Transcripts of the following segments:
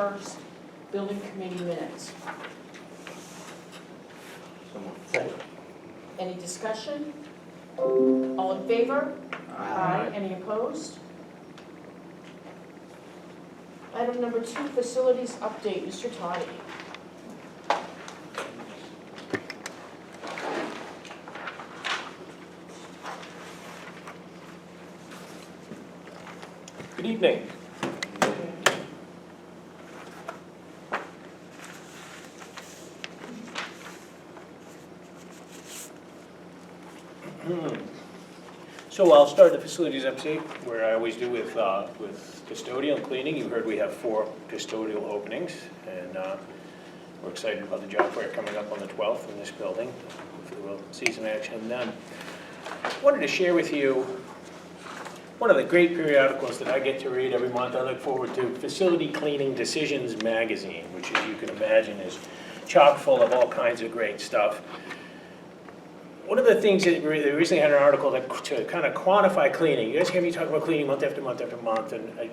1st building committee minutes. Second. Any discussion? All in favor? Aye. Any opposed? Item number 2, facilities update. Mr. Toddy. Good evening. So I'll start the facilities update where I always do with custodial cleaning. You heard we have 4 custodial openings, and we're excited about the job fair coming up on the 12th in this building. Hopefully we'll see some action then. I wanted to share with you one of the great periodicals that I get to read every month. I look forward to Facility Cleaning Decisions magazine, which, as you can imagine, is chock full of all kinds of great stuff. One of the things that they recently had an article to kind of quantify cleaning. You guys hear me talk about cleaning month after month after month, and I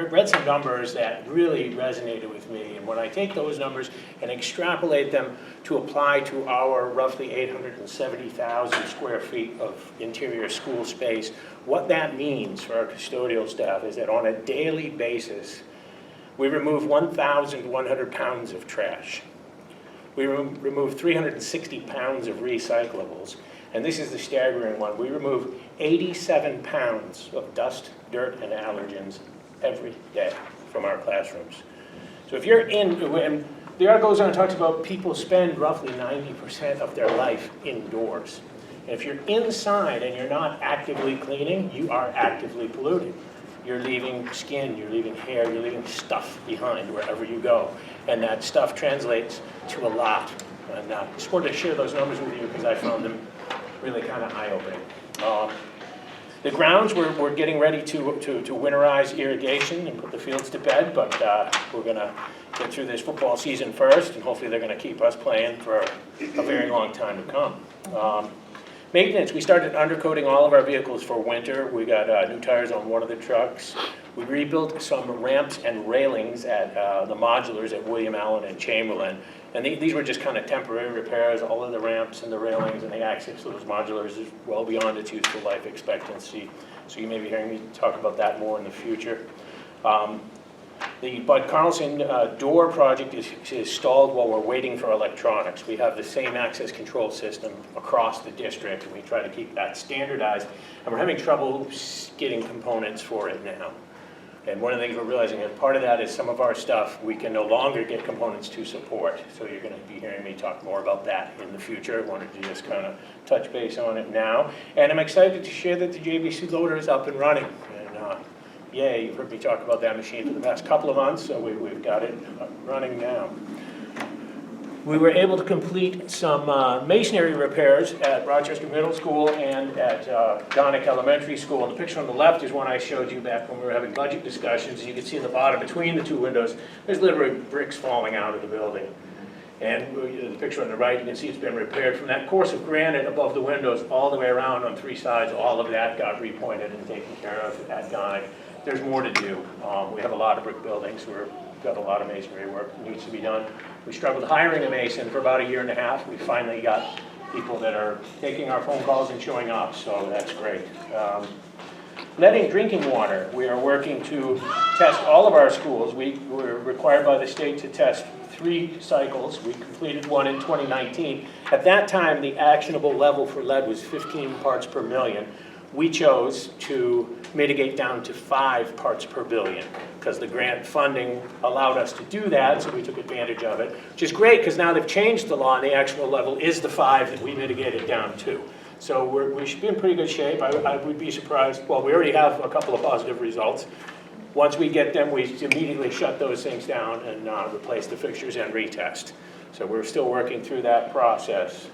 read some numbers that really resonated with me. And when I take those numbers and extrapolate them to apply to our roughly 870,000 square feet of interior school space, what that means for our custodial staff is that on a daily basis, we remove 1,100 pounds of trash. We remove 360 pounds of recyclables, and this is the staggering one. We remove 87 pounds of dust, dirt, and allergens every day from our classrooms. So if you're and the article goes on and talks about people spend roughly 90% of their life indoors. And if you're inside and you're not actively cleaning, you are actively polluting. You're leaving skin, you're leaving hair, you're leaving stuff behind wherever you go. And that stuff translates to a lot. And I just wanted to share those numbers with you because I found them really kind of eye-opening. The grounds, we're getting ready to winterize irrigation and put the fields to bed, but we're going to get through this football season first, and hopefully they're going to keep us playing for a very long time to come. Maintenance, we started undercoating all of our vehicles for winter. We got new tires on one of the trucks. We rebuilt some ramps and railings at the modulars at William Allen and Chamberlain. And these were just kind of temporary repairs. All of the ramps and the railings and the access to those modulars is well beyond its useful life expectancy. So you may be hearing me talk about that more in the future. The Bud Carlson door project is stalled while we're waiting for electronics. We have the same access control system across the district, and we try to keep that standardized. And we're having trouble getting components for it now. And one of the things we're realizing is part of that is some of our stuff we can no longer get components to support. So you're going to be hearing me talk more about that in the future. I wanted to just kind of touch base on it now. And I'm excited to share that the JVC loader is up and running. Yay, you've heard me talk about that machine for the past couple of months, so we've got it running now. We were able to complete some masonry repairs at Rochester Middle School and at Donick Elementary School. And the picture on the left is one I showed you back when we were having budget discussions. You can see in the bottom between the 2 windows, there's literally bricks falling out of the building. And the picture on the right, you can see it's been repaired. From that course of granite above the windows all the way around on 3 sides, all of that got repointed and taken care of at Donick. There's more to do. We have a lot of brick buildings. We've got a lot of masonry work that needs to be done. We struggled hiring a mason for about 1.5 years. We finally got people that are taking our phone calls and showing up, so that's great. Leading drinking water. We are working to test all of our schools. We were required by the state to test 3 cycles. We completed one in 2019. At that time, the actionable level for lead was 15 parts per million. We chose to mitigate down to 5 parts per billion because the grant funding allowed us to do that, so we took advantage of it, which is great because now they've changed the law and the actual level is the 5 that we mitigated down to. So we should be in pretty good shape. I would be surprised. Well, we already have a couple of positive results. Once we get them, we immediately shut those things down and replace the fixtures and retest. So we're still working through that process.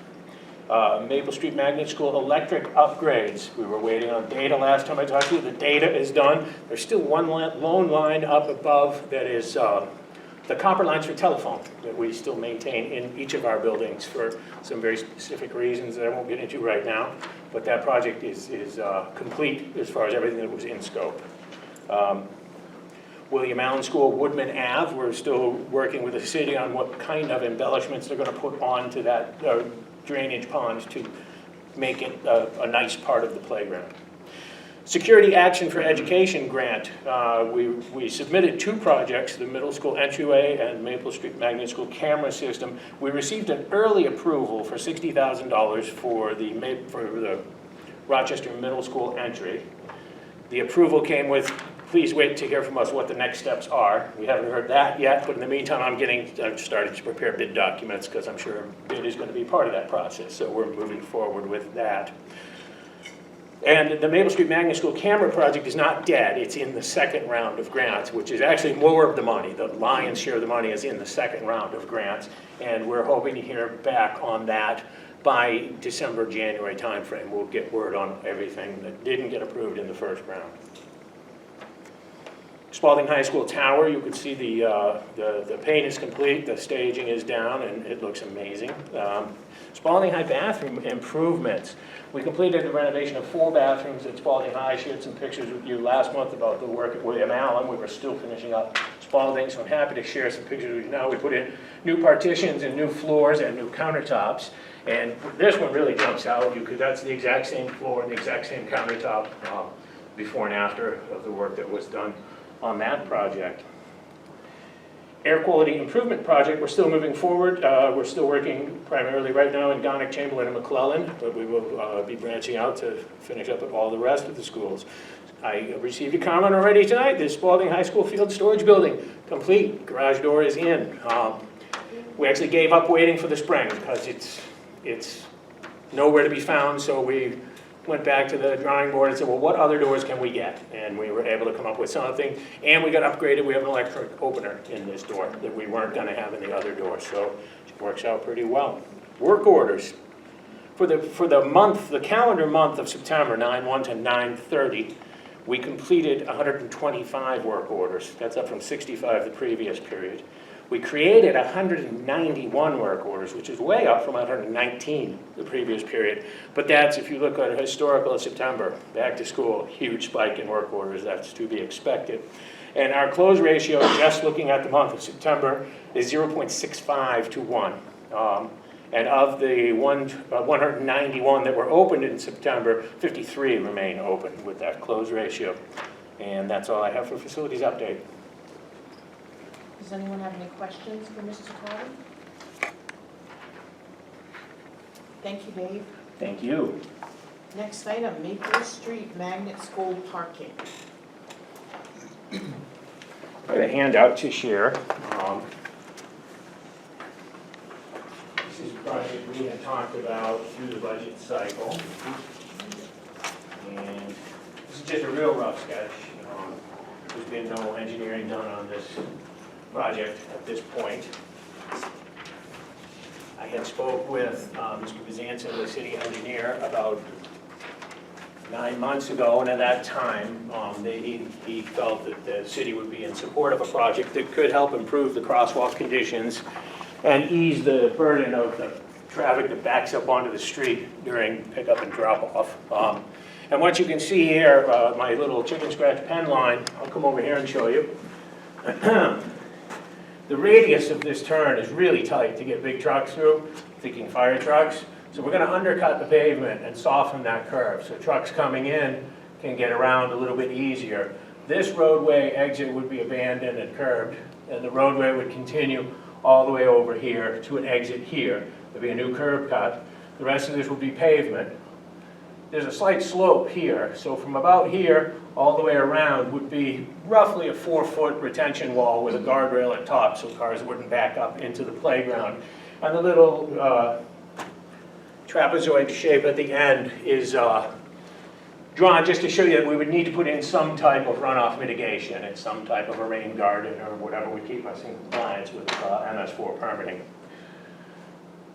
Maple Street Magnet School electric upgrades. We were waiting on data last time I talked to you. The data is done. There's still one lone line up above that is the copper lines for telephone that we still maintain in each of our buildings for some very specific reasons that I won't get into right now. But that project is complete as far as everything that was in scope. William Allen School, Woodman Ave. We're still working with the city on what kind of embellishments they're going to put onto that drainage pond to make it a nice part of the playground. Security Action for Education grant. We submitted 2 projects, the middle school entryway and Maple Street Magnet School camera system. We received an early approval for $60,000 for the Rochester Middle School entry. The approval came with, please wait to hear from us what the next steps are. We haven't heard that yet, but in the meantime, I've started to prepare bid documents because I'm sure bid is going to be part of that process, so we're moving forward with that. And the Maple Street Magnet School camera project is not dead. It's in the second round of grants, which is actually more of the money. The lion's share of the money is in the second round of grants, and we're hoping to hear back on that by December, January timeframe. We'll get word on everything that didn't get approved in the first round. Spalding High School tower, you can see the paint is complete, the staging is down, and it looks amazing. Spalding High bathroom improvements. We completed the renovation of 4 bathrooms at Spalding High. I shared some pictures with you last month about the work at William Allen. We were still finishing up Spalding, so I'm happy to share some pictures with you now. We put in new partitions and new floors and new countertops. And this one really jumps out because that's the exact same floor and the exact same countertop before and after of the work that was done on that project. Air quality improvement project, we're still moving forward. We're still working primarily right now in Gonick, Chamberlain, and McClellan, but we will be branching out to finish up at all the rest of the schools. I received a comment already tonight. The Spalding High School field storage building, complete. Garage door is in. We actually gave up waiting for the spring because it's nowhere to be found, so we went back to the drawing board and said, well, what other doors can we get? And we were able to come up with something, and we got upgraded. We have an electric opener in this door that we weren't going to have in the other door, so it works out pretty well. Work orders. For the month, the calendar month of September, 9/1 to 9/30, we completed 125 work orders. That's up from 65 the previous period. We created 191 work orders, which is way up from 119 the previous period. But that's, if you look at a historical of September, back to school, huge spike in work orders. That's to be expected. And our close ratio, just looking at the month of September, is 0.65 to 1. And of the 191 that were opened in September, 53 remain open with that close ratio. And that's all I have for facilities update. Does anyone have any questions for Mr. Carter? Thank you, Dave. Thank you. Next item, Maple Street Magnet School parking. I have a handout to share. This is a project we had talked about through the budget cycle. And this is just a real rough sketch. There's been no engineering done on this project at this point. I had spoke with Mr. Bizanson, the city engineer, about 9 months ago, and at that time, he felt that the city would be in support of a project that could help improve the crosswalk conditions and ease the burden of the traffic that backs up onto the street during pickup and drop-off. And what you can see here, my little chicken scratch pen line, I'll come over here and show you. The radius of this turn is really tight to get big trucks through, thinking fire trucks. So we're going to undercut the pavement and soften that curve so trucks coming in can get around a little bit easier. This roadway exit would be abandoned and curbed, and the roadway would continue all the way over here to an exit here. There'd be a new curb cut. The rest of this will be pavement. There's a slight slope here, so from about here all the way around would be roughly a 4-foot retention wall with a guardrail at top so cars wouldn't back up into the playground. And the little trapezoid shape at the end is drawn just to show you that we would need to put in some type of runoff mitigation and some type of a rain garden or whatever would keep us in compliance with MS4 permitting.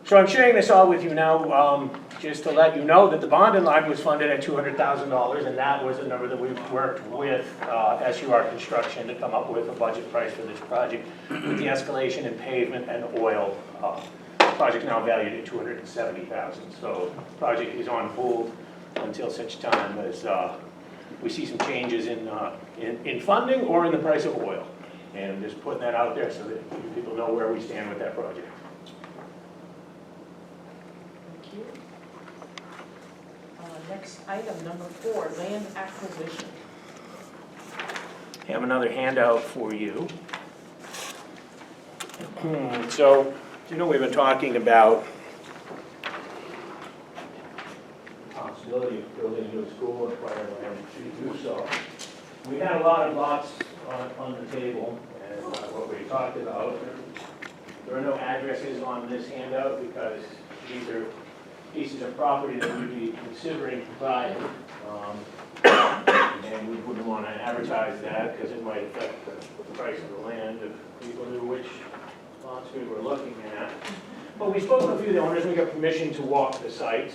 So I'm sharing this all with you now just to let you know that the bond line was funded at $200,000, and that was a number that we worked with SUR Construction to come up with a budget price for this project. With the escalation in pavement and oil, the project now valued at $270,000. So the project is on hold until such time as we see some changes in funding or in the price of oil. And I'm just putting that out there so that people know where we stand with that project. Thank you. Next item, number 4, land acquisition. I have another handout for you. So, you know, we've been talking about the possibility of building a new school and acquiring land to do so. We had a lot of lots on the table, and what we talked about. There are no addresses on this handout because these are pieces of property that we'd be considering buying. And we wouldn't want to advertise that because it might affect the price of the land if people knew which lots we were looking at. But we spoke to a few of the owners, we got permission to walk the sites.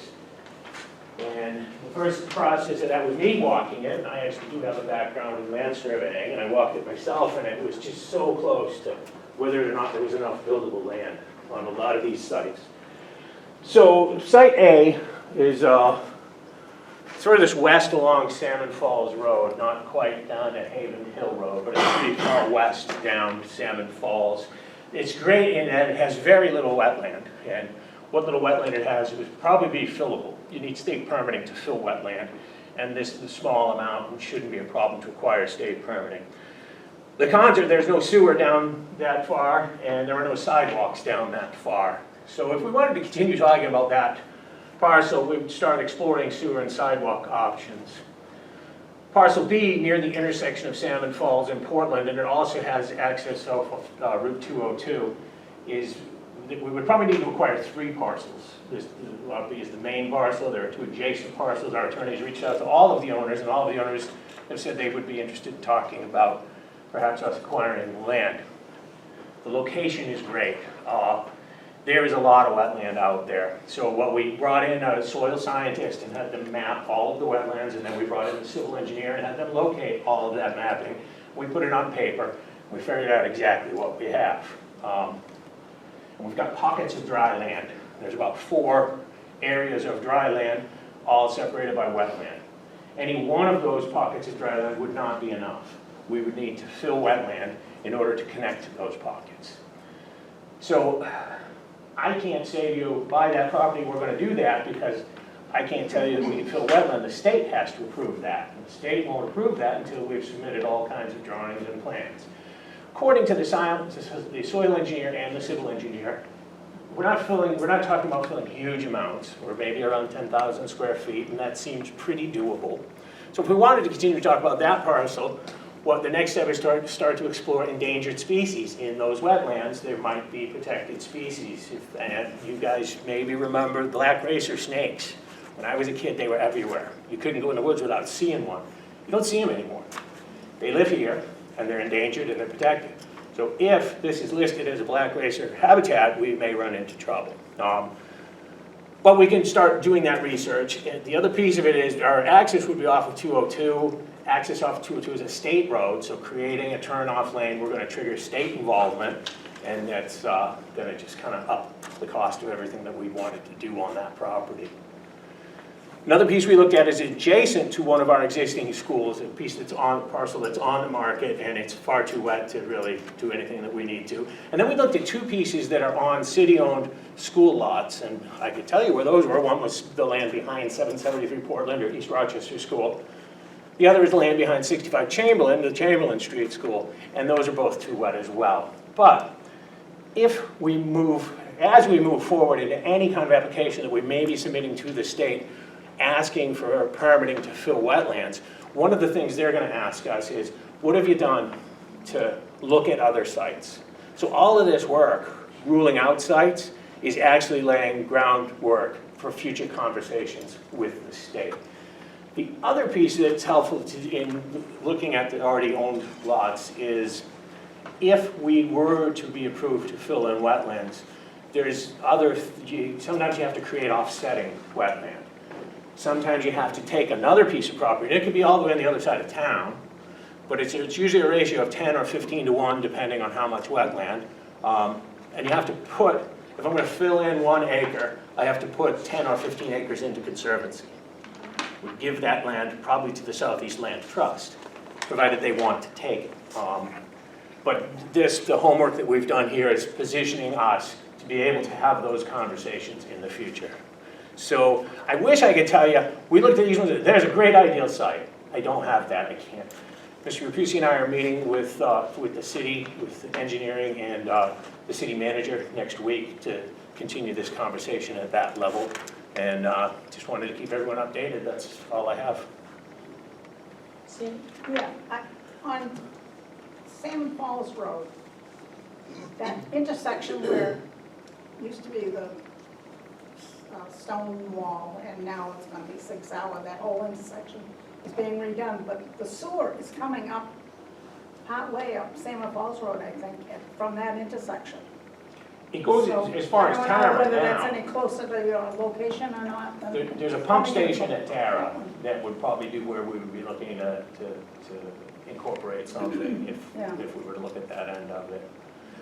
And the first process of that was me walking it, and I actually do have a background in land surveying, and I walked it myself, and it was just so close to whether or not there was enough buildable land on a lot of these sites. So Site A is sort of this west along Salmon Falls Road, not quite down at Haven Hill Road, but it's pretty far west down Salmon Falls. It's great in that it has very little wetland, and what little wetland it has would probably be fillable. You need state permitting to fill wetland, and this is a small amount and shouldn't be a problem to acquire state permitting. The cons are there's no sewer down that far, and there are no sidewalks down that far. So if we wanted to continue talking about that parcel, we'd start exploring sewer and sidewalk options. Parcel B, near the intersection of Salmon Falls and Portland, and it also has access off of Route 202, we would probably need to acquire 3 parcels. This is the main parcel, there are 2 adjacent parcels. Our attorneys reached out to all of the owners, and all of the owners have said they would be interested in talking about perhaps us acquiring land. The location is great. There is a lot of wetland out there. So what we brought in a soil scientist and had them map all of the wetlands, and then we brought in a civil engineer and had them locate all of that mapping. We put it on paper. We figured out exactly what we have. And we've got pockets of dry land. There's about 4 areas of dry land, all separated by wetland. Any one of those pockets of dry land would not be enough. We would need to fill wetland in order to connect to those pockets. So I can't say to you, buy that property, we're going to do that, because I can't tell you that we can fill wetland. The state has to approve that. And the state won't approve that until we've submitted all kinds of drawings and plans. According to the soil engineer and the civil engineer, we're not talking about filling huge amounts. We're maybe around 10,000 square feet, and that seems pretty doable. So if we wanted to continue to talk about that parcel, what the next step is start to explore endangered species. In those wetlands, there might be protected species. And you guys maybe remember black racer snakes. When I was a kid, they were everywhere. You couldn't go in the woods without seeing one. You don't see them anymore. They live here, and they're endangered, and they're protected. So if this is listed as a black racer habitat, we may run into trouble. But we can start doing that research. And the other piece of it is our access would be off of 202. Access off 202 is a state road, so creating a turn-off lane, we're going to trigger state involvement, and that's going to just kind of up the cost of everything that we wanted to do on that property. Another piece we looked at is adjacent to one of our existing schools, a piece that's on a parcel that's on the market, and it's far too wet to really do anything that we need to. And then we looked at 2 pieces that are on city-owned school lots, and I could tell you where those were. One was the land behind 773 Portland or East Rochester School. The other is the land behind 65 Chamberlain, the Chamberlain Street School, and those are both too wet as well. But as we move forward into any kind of application that we may be submitting to the state, asking for permitting to fill wetlands, one of the things they're going to ask us is, what have you done to look at other sites? So all of this work, ruling out sites, is actually laying groundwork for future conversations with the state. The other piece that's helpful in looking at the already owned lots is if we were to be approved to fill in wetlands, sometimes you have to create offsetting wetland. Sometimes you have to take another piece of property, and it could be all the way on the other side of town, but it's usually a ratio of 10 or 15 to 1, depending on how much wetland. And you have to put, if I'm going to fill in 1 acre, I have to put 10 or 15 acres into conservancy. would give that land probably to the Southeast Land Trust, provided they want to take it. But the homework that we've done here is positioning us to be able to have those conversations in the future. So I wish I could tell you, we looked at these ones, there's a great ideal site. I don't have that, I can't. Mr. Rapucci and I are meeting with the city, with engineering and the city manager next week to continue this conversation at that level. And just wanted to keep everyone updated, that's all I have. Sandy? Yeah, on Salmon Falls Road, that intersection where used to be the stone wall, and now it's gonna be 6 Hour, that whole intersection is being redone, but the sewer is coming up, partway up Salmon Falls Road, I think, from that intersection. It goes So, as far as I don't know Tara whether that's now. any closer to your location or not. There's a pump station at Tara that would probably be where we would be looking to incorporate something Yeah. if we were to look at that end of it.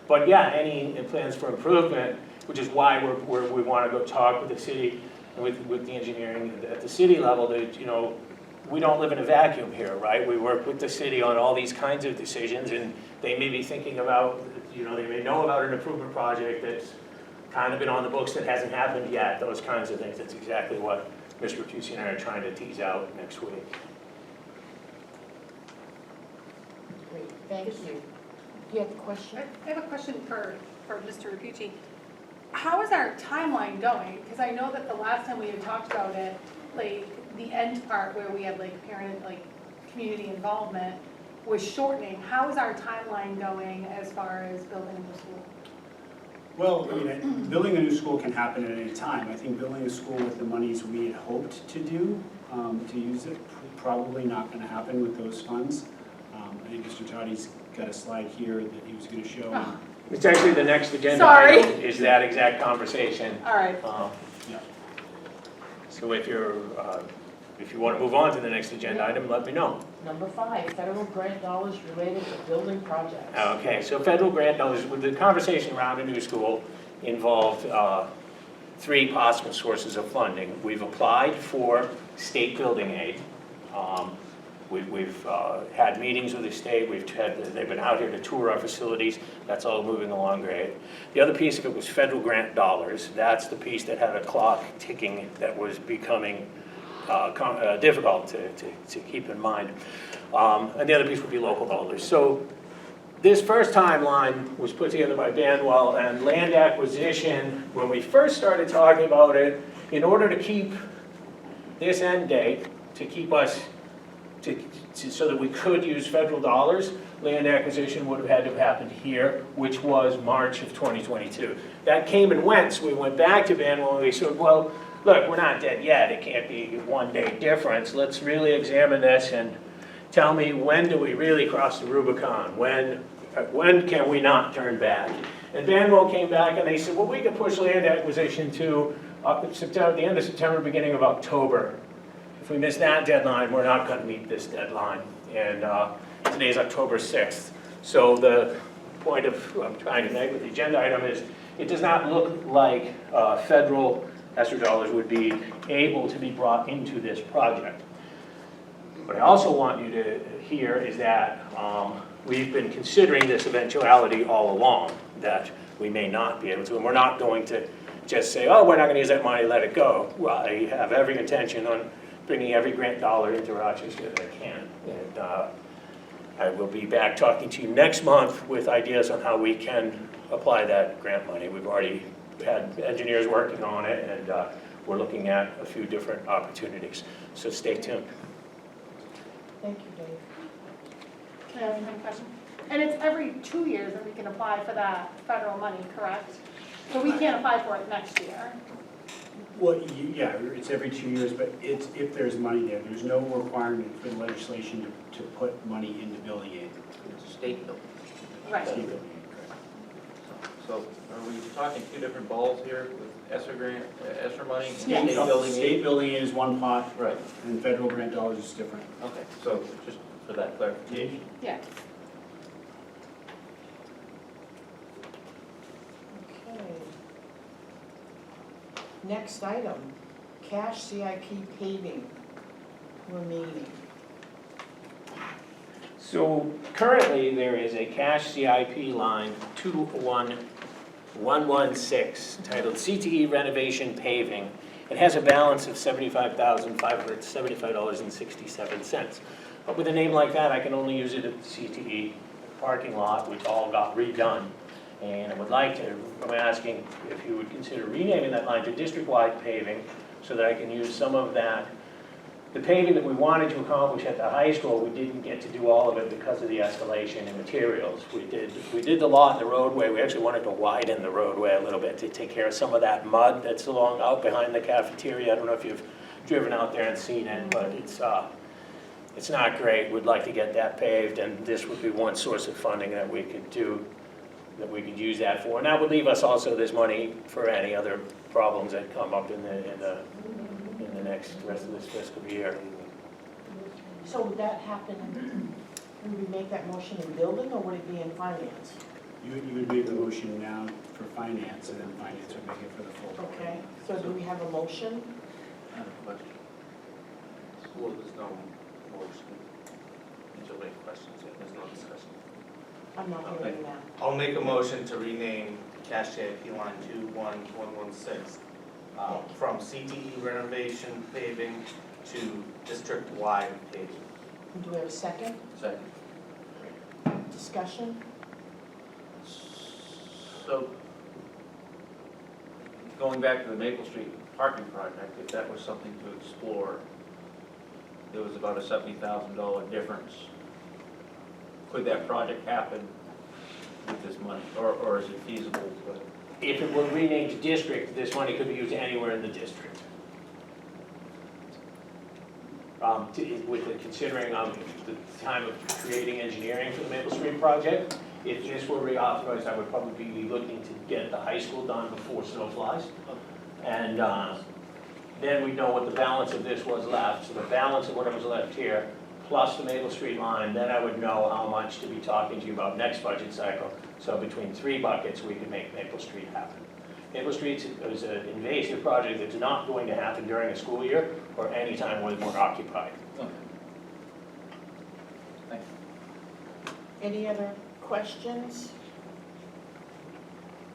But yeah, any plans for improvement, which is why we want to go talk with the city and with the engineering at the city level, that, you know, we don't live in a vacuum here, right? We work with the city on all these kinds of decisions, and they may be thinking about, you know, they may know about an improvement project that's kind of been on the books that hasn't happened yet, those kinds of things. That's exactly what Mr. Rapucci and I are trying to tease out next week. Great, thank you. You have a question? I have a question for Mr. Rapucci. How is our timeline going? Because I know that the last time we had talked about it, like, the end part where we had like parent, like, community involvement was shortening. How is our timeline going as far as building a new school? Well, I mean, building a new school can happen at any time. I think building a school with the monies we had hoped to do, to use it, probably not going to happen with those funds. I think Mr. Toddy's got a slide here that he was going to show. Oh. It's actually the next agenda Sorry. item is that exact conversation. All right. Yeah. So if you want to move on to the next agenda item, let me know. Number 5, federal grant dollars related to building projects. Okay, so federal grant dollars, with the conversation around a new school involved 3 possible sources of funding. We've applied for state building aid. We've had meetings with the state, they've been out here to tour our facilities, that's all moving along great. The other piece of it was federal grant dollars. That's the piece that had a clock ticking that was becoming difficult to keep in mind. And the other piece would be local dollars. So this first timeline was put together by Banwell, and land acquisition, when we first started talking about it, in order to keep this end date, to keep us so that we could use federal dollars, land acquisition would have had to have happened here, which was March of 2022. That came and went, so we went back to Banwell and we said, well, look, we're not dead yet. It can't be one day difference. Let's really examine this and tell me, when do we really cross the Rubicon? When can we not turn back? And Banwell came back and they said, well, we could push land acquisition to the end of September, beginning of October. If we miss that deadline, we're not going to meet this deadline. And today is October 6th. So the point of I'm trying to make with the agenda item is, it does not look like federal ESSER dollars would be able to be brought into this project. What I also want you to hear is that we've been considering this eventuality all along, that we may not be able to, and we're not going to just say, oh, we're not going to use that money, let it go. Well, I have every intention on bringing every grant dollar into Rochester that I can. And I will be back talking to you next month with ideas on how we can apply that grant money. We've already had engineers working on it, and we're looking at a few different opportunities. So stay tuned. Thank you, Dave. Can I ask one question? And it's every 2 years that we can apply for that federal money, correct? So we can't apply for it next year? Well, yeah, it's every 2 years, but it's if there's money there. There's no requirement for the legislation to put money into building aid. It's a state bill. Right. State building aid, correct. So are we talking 2 different balls here with ESSER grant, ESSER money? Yes. State building aid? State building aid is one pot, Right, and federal grant dollars is different. okay, so just for that clarification. Yeah. Okay. Next item, cash CIP paving. remaining? So currently, there is a cash CIP line 21116 titled CTE renovation paving. It has a balance of $75,575.67. But with a name like that, I can only use it at the CTE parking lot, which all got redone. And I would like to, I'm asking if you would consider renaming that line to district-wide paving so that I can use some of that. The paving that we wanted to accomplish at the high school, we didn't get to do all of it because of the escalation in materials. We did the lot in the roadway. We actually wanted to widen the roadway a little bit to take care of some of that mud that's along out behind the cafeteria. I don't know if you've driven out there and seen it, but it's not great. We'd like to get that paved, and this would be one source of funding that we could do, that we could use that for. And that would leave us also this money for any other problems that come up in the next rest of this fiscal year. So would that happen, would we make that motion in building, or would it be in finance? You would make the motion now for finance, and then finance would make it for the full. Okay, so do we have a motion? I have a question. Well, there's no motion. Until we have questions, there's no discussion. I'm not hearing that. I'll make a motion to rename cash CIP line 21116 from CTE renovation paving to district-wide paving. Do we have a second? Second. Discussion? So, going back to the Maple Street parking project, if that was something to explore, there was about a $70,000 difference. Could that project happen with this money, or is it feasible? If it were renamed to district, this money could be used anywhere in the district. Considering the time of creating engineering for the Maple Street project, if this were reauthorized, I would probably be looking to get the high school done before snow flies. And then we'd know what the balance of this was left. So the balance of whatever's left here, plus the Maple Street line, then I would know how much to be talking to you about next budget cycle. So between 3 buckets, we could make Maple Street happen. Maple Street is an invasive project that's not going to happen during a school year or any time when we're occupied. Okay. Thank you. Any other questions?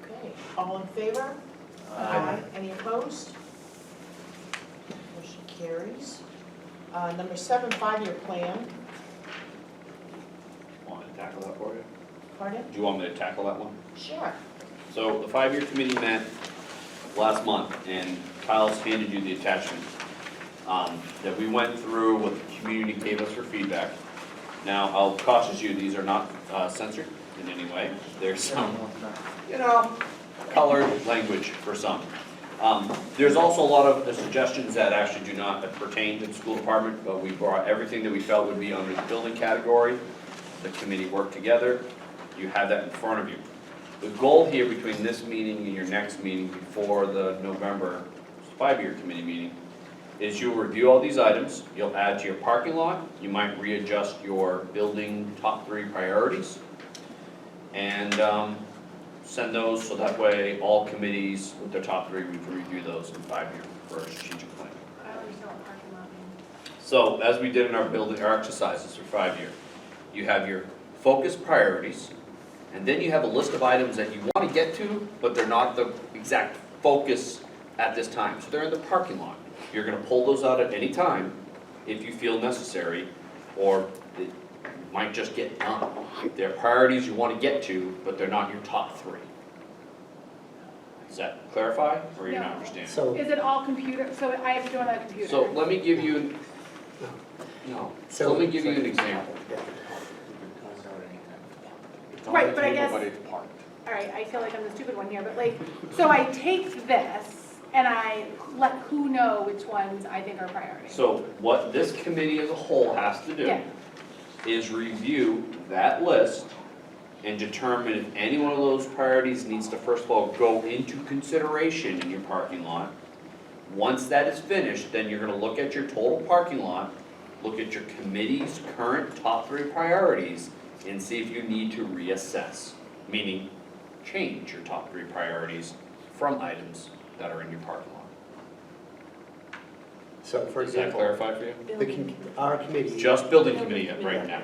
Okay, all in favor? Any opposed? Motion carries. Number 7, 5-year plan. Want to tackle that for you? Pardon? Do you want me to tackle that one? Sure. So the 5-year committee met last month, and Kyle's handed you the attachment that we went through what the community gave us for feedback. Now, I'll caution you, these are not censored in any way. There's some, colored language for some. There's also a lot of the suggestions that actually do not pertain to the school department, but we brought everything that we felt would be under the building category. The committee worked together. You have that in front of you. The goal here between this meeting and your next meeting before the November 5-year committee meeting is you'll review all these items, you'll add to your parking lot, you might readjust your building top 3 priorities, and send those so that way all committees with their top 3, we can review those in 5-year for a strategic plan. I don't understand what parking lot means. So as we did in our building, our exercises for 5-year, you have your focus priorities, and then you have a list of items that you want to get to, but they're not the exact focus at this time. So they're in the parking lot. You're going to pull those out at any time if you feel necessary, or it might just get done. They're priorities you want to get to, but they're not your top 3. Does that clarify, or are you not understanding? So, Is it all computer, so I have to do it on a computer? So let me give you, let me give you an example. Right, but I guess, all right, I feel like I'm the stupid one here, but like, so I take this and I let who know which ones I think are priority. So what this committee as a whole has to do Yeah. is review that list and determine if any one of those priorities needs to first of all go into consideration in your parking lot. Once that is finished, then you're gonna look at your total parking lot, look at your committee's current top 3 priorities, and see if you need to reassess, meaning change your top 3 priorities from items that are in your parking lot. So for Does that example, clarify for you? our committee, Just building committee right now.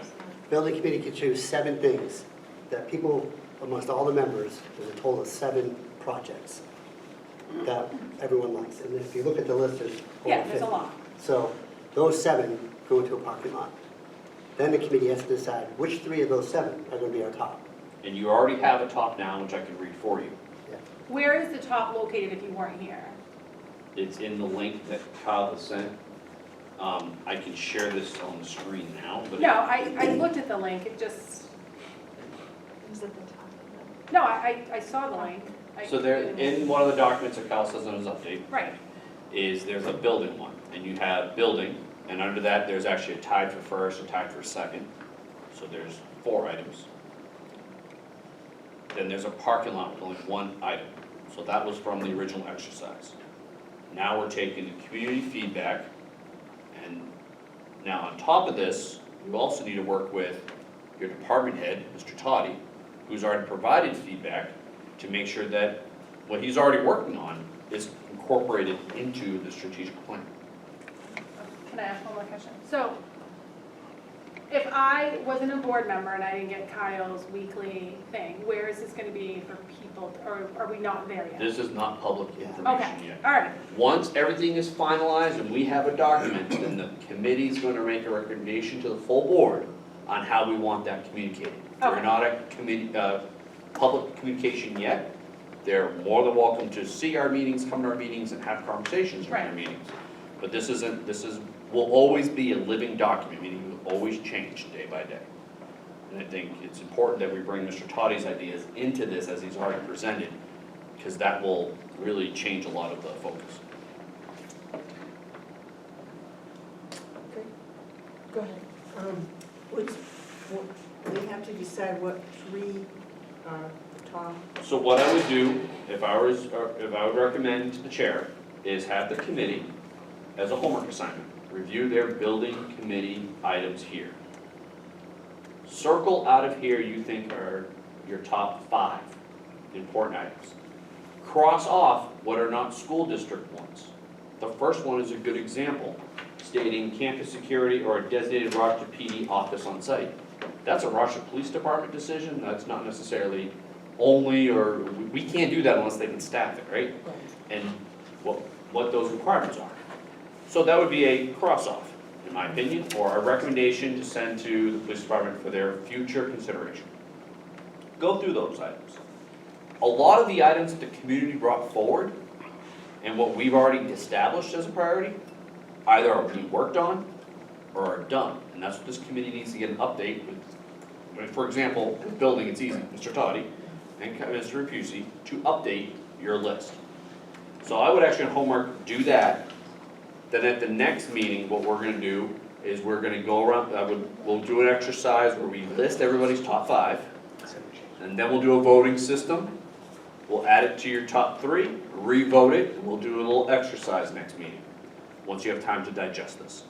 building committee can choose 7 things that people, amongst all the members, there's a total of 7 projects that everyone likes. And if you look at the list, there's over 50. Yeah, there's a lot. So those 7 go into a parking lot. Then the committee has to decide which 3 of those 7 are going to be our top. And you already have a top now, which I can read for you. Where is the top located if you weren't here? It's in the link that Kyle has sent. I can share this on the screen now, but. No, I looked at the link, it just, Who's at the top of no, I saw the link. I So there, didn't- in one of the documents that Kyle says in his update, Right, there's a building one, and you have building, and under that, there's actually a tied for first, a tied for second. So there's 4 items. Then there's a parking lot with only 1 item. So that was from the original exercise. Now we're taking the community feedback, and now on top of this, you also need to work with your department head, Mr. Toddy, who's already provided feedback to make sure that what he's already working on is incorporated into the strategic plan. can I ask one more question? So, if I wasn't a board member and I didn't get Kyle's weekly thing, where is this gonna be for people, or are we not there yet? This is not public Okay, information yet. all right, Once everything is finalized and we have a document, then the committee's gonna make a recommendation to the full board on how we want that communicated. We're Okay. not a committee, public communication yet. They're more than welcome to see our meetings, come to our meetings, and have conversations during our Right. meetings. But will always be a living document, meaning it will always change day by day. And I think it's important that we bring Mr. Toddy's ideas into this as he's already presented, because that will really change a lot of the focus. Okay, go ahead. We have to decide what 3 are the top. So what I would do, if I would recommend to the chair, is have the committee, as a homework assignment, review their building committee items here. Circle out of here you think are your top 5 important items. Cross off what are not school district ones. The first one is a good example, stating campus security or a designated Rochester PD office on site. That's a Rochester Police Department decision, that's not necessarily only, or we can't do that unless they can staff it, right? Right. And what those requirements are. So that would be a cross-off, in my opinion, or a recommendation to send to the police department for their future consideration. Go through those items. A lot of the items that the community brought forward and what we've already established as a priority, either are being worked on or are done. And that's what this committee needs to get an update with. For example, with building, it's easy, Mr. Toddy and Mr. Rapucci, to update your list. So I would actually homework, do that. Then at the next meeting, what we're gonna do is we're gonna go around, we'll do an exercise where we list everybody's top 5. And then we'll do a voting system. We'll add it to your top 3, re-vote it, and we'll do a little exercise next meeting, once you have time to digest this.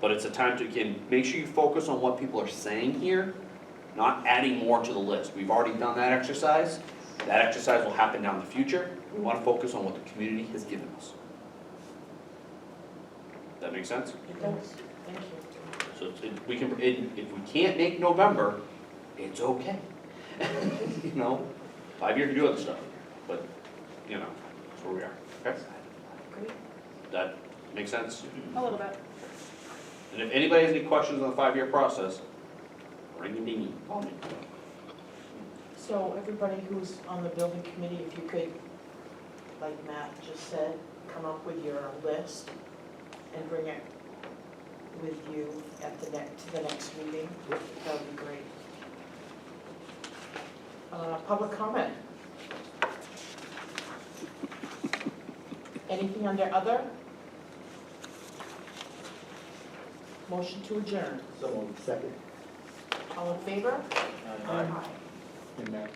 But it's a time to, again, make sure you focus on what people are saying here, not adding more to the list. We've already done that exercise. That exercise will happen down the future. We want to focus on what the community has given us. That make sense? It does, thank you. So if we can't make November, it's okay. You know, 5 years to do other stuff, but, you know, that's where we are, okay? Great. That make sense? a little bit. And if anybody has any questions on the 5-year process, ring a ding, call me. So everybody who's on the building committee, if you could, like Matt just said, come up with your list and bring it with you at to the next meeting, that would be great. Public comment? Anything under other? Motion to adjourn. So, second. All in favor? Aye. Aye.